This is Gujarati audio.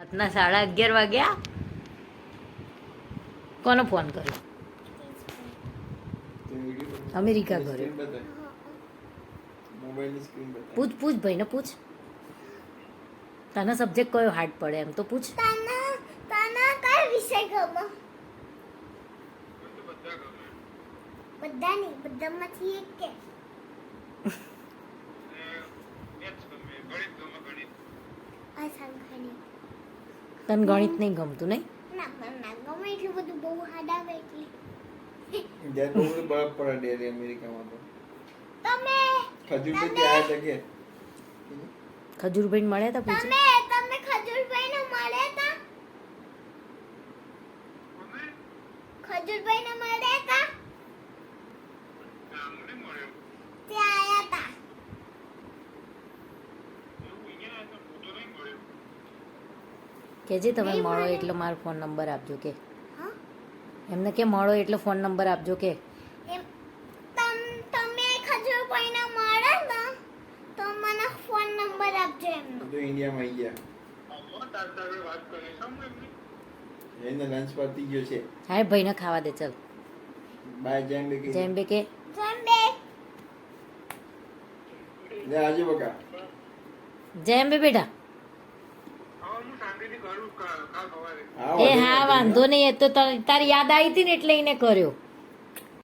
રાતના 11:30 વાગ્યા. કોનો ફોન કર્યો? અમેરિકા કર્યો. પૂછ પૂછ ભાઈને પૂછ. તને સબ્જેક્ટ કયો હાર્ડ પડે એમ તો પૂછ. તને કયો વિષય ગમે? બધા નહીં, બધામાંથી એક કે તને ગણિત નહીં ગમતું નહીં? ના ના ગમે એટલું બધું બહુ હાર્ડ આવે એટલે બરફ પડે ડેરી અમેરિકામાં તો તમે ખજૂરભાઈ આ જગ્યાએ ખજૂરભાઈ મળ્યા હતા પૂછ. તમે ખજૂરભાઈને મળ્યા હતા? ખજૂરભાઈને મળ્યા હતા? તે આયા હતા. કેજે તમે નહીં મળો મળે. એટલે મારો ફોન નંબર આપજો કે. હા? એમને કે મળો એટલે ફોન નંબર આપજો કે. એમ તમે ખજૂરભાઈને મળ્યા ને તો મને ફોન નંબર આપજો એમનો. તો ઇન્ડિયામાં આવી ગયા એને લંચ પતી ગયો છે હા ભાઈને ખાવા દે ચલ. બાય જેમ બે જેમ બે કે જંબે લે આજે બકા જેમ બે બેટા. આવો એ હા વાંધો નહીં, એ તો તારી યાદ આવી હતી ને એટલે એને કર્યો.